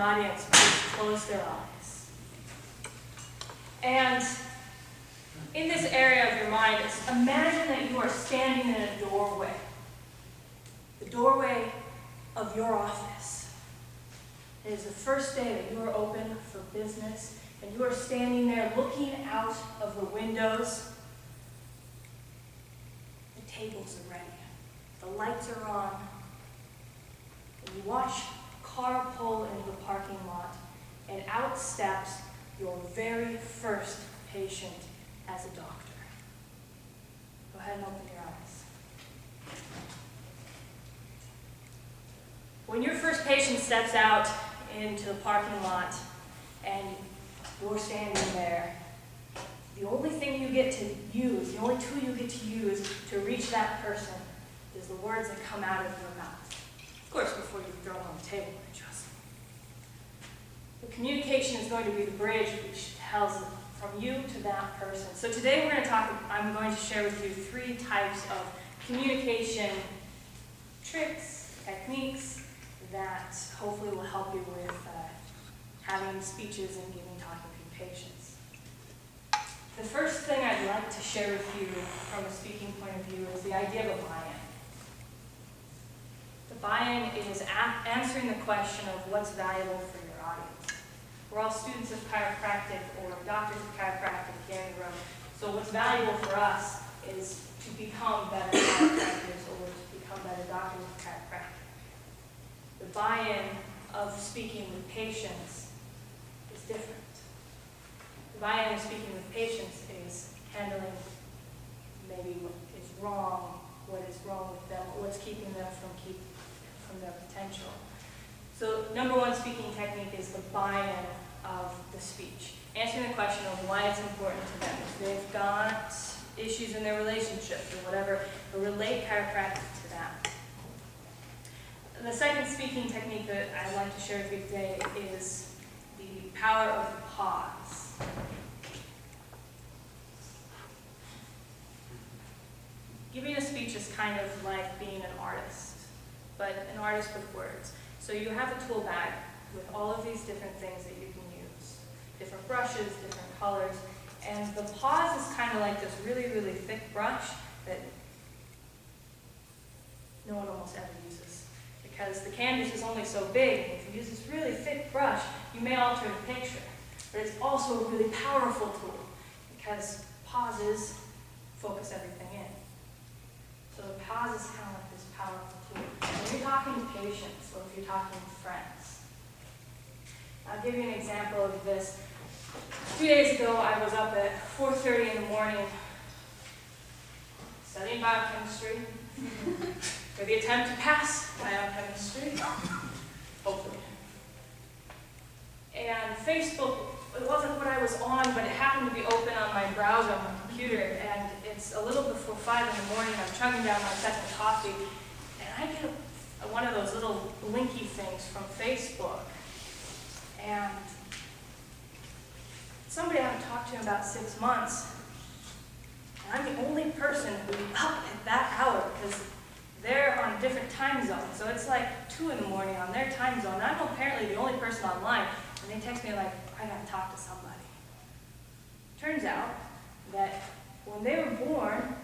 audience members close their eyes. And in this area of your mind, imagine that you are standing in a doorway. The doorway of your office. It is the first day that you are open for business, and you are standing there looking out of the windows. The tables are ready. The lights are on. And you watch a car pull into the parking lot, and out steps your very first patient as a doctor. Go ahead and open your eyes. When your first patient steps out into the parking lot and you're standing there, the only thing you get to use, the only tool you get to use to reach that person is the words that come out of your mouth. Of course, before you throw them on the table, I trust. The communication is going to be the bridge which tells from you to that person. So today I'm going to share with you 3 types of communication tricks, techniques that hopefully will help you with having speeches and talking to patients. The first thing I'd like to share with you from a speaking point of view is the idea of a buy-in. The buy-in is answering the question of what's valuable for your audience. We're all students of chiropractic or doctors of chiropractic here in the room. So what's valuable for us is to become better chiropractors or to become better doctors of chiropractic. The buy-in of speaking with patients is different. The buy-in of speaking with patients is handling maybe what is wrong with them, what's keeping them from their potential. So number 1 speaking technique is the buy-in of the speech. Answering the question of why it's important to them. If they've got issues in their relationship or whatever, relate chiropractic to that. The second speaking technique that I'd like to share with you today is the power of the pause. Giving a speech is kind of like being an artist, but an artist with words. So you have a tool bag with all of these different things that you can use. Different brushes, different colors, and the pause is kind of like this really, really thick brush that no one almost ever uses. Because the canvas is only so big, and if you use this really thick brush, you may alter the picture. But it's also a really powerful tool, because pauses focus everything in. So the pause is kind of like this powerful tool. When you're talking to patients, or if you're talking to friends. I'll give you an example of this. 2 days ago, I was up at 4:30 in the morning studying biochemistry for the attempt to pass biochemistry, hopefully. And Facebook, it wasn't what I was on, but it happened to be open on my browser on my computer, and it's a little before 5 in the morning. I'm chugging down my second coffee, and I get one of those little linky things from Facebook. And somebody I haven't talked to in about 6 months, and I'm the only person who's up at that hour because they're on a different time zone. So it's like 2 in the morning on their time zone. I'm apparently the only person online, and they text me like, I gotta talk to somebody. Turns out that when they were born,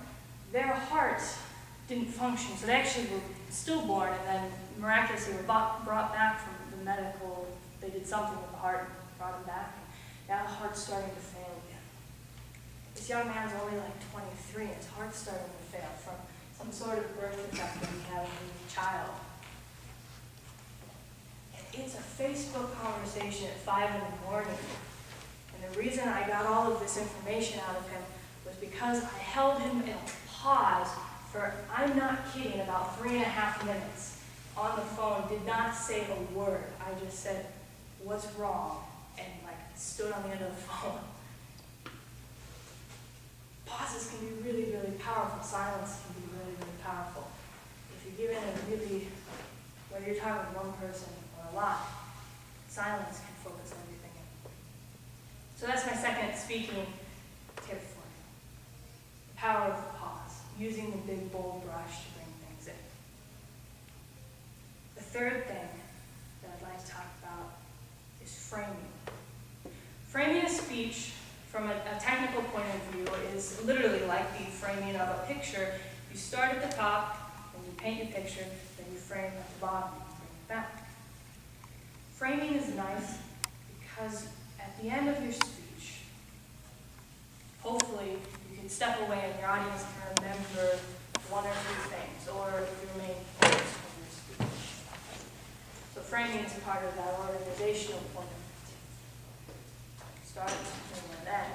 their hearts didn't function. So they actually were stillborn and then miraculously were brought back from the medical. They did something with the heart and brought him back. Now the heart's starting to fail again. This young man's only like 23 and his heart's starting to fail from some sort of birth defect that he had as a child. And it's a Facebook conversation at 5 in the morning. And the reason I got all of this information out of him was because I held him in a pause for, I'm not kidding, about 3.5 minutes on the phone, did not say a word. I just said, what's wrong? And like stood on the end of the phone. Pauses can be really, really powerful. Silence can be really, really powerful. If you're given a really, whether you're talking with one person or a lot, silence can focus everything in. So that's my second speaking tip for you. The power of the pause, using the big bold brush to bring things in. The third thing that I'd like to talk about speech, from a technical point of view, is literally like the framing of a picture. You start at the top, and you paint your picture, then you frame at the bottom, and bring it back. Framing is nice because at the end of your speech, hopefully you can step away and your audience can remember one or two things, or your main points from your speech. So framing is part of that organizational point of view. Start and end.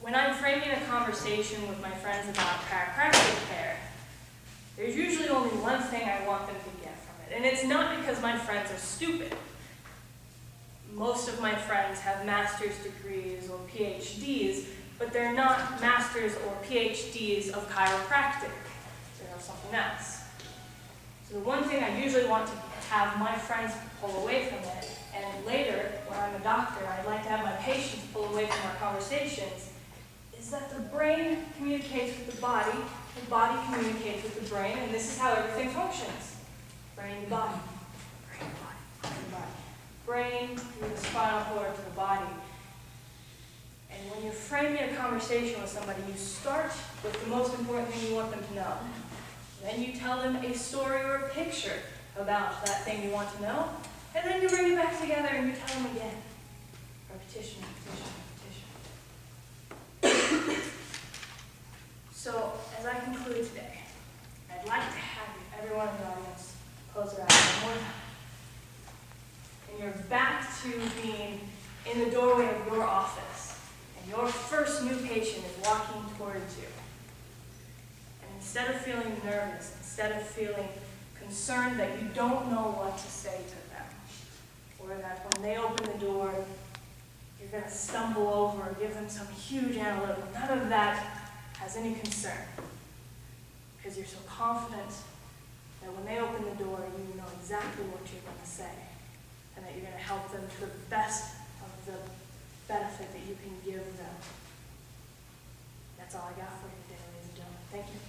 When I'm framing a conversation with my friends about chiropractic care, there's usually only one thing I want them to get from it. And it's not because my friends are stupid. Most of my friends have master's degrees or PhDs, but they're not masters or PhDs of chiropractic. They're something else. So the one thing I usually want to have my friends pull away from it, and later, when I'm a doctor, I'd like to have my patients pull away from our conversations, is that the brain communicates with the body communicates with the brain, and this is how everything functions. Brain to body, brain to body, brain to body. Brain through the spinal cord to the body. And when you're framing a conversation with somebody, you start with the most important thing you want them to know. Then you tell them a story or a picture about that thing you want to know, and then you bring it back together and you tell them again. Repetition, repetition, repetition. So, as I conclude today, I'd like to have everyone in the audience close their eyes one more time. And you're back to being in the doorway of your office, and your first new patient is walking towards you. And instead of feeling nervous, instead of feeling concerned that you don't know what to say to them, or that when they open the door, you're going to stumble over or give them some huge analytical, none of that has any concern. Because you're so confident that when they open the door, you know exactly what you're going to say, and that you're going to help them to the best of the benefit that you can give them. That's all I got for you today, ladies and gentlemen. Thank you.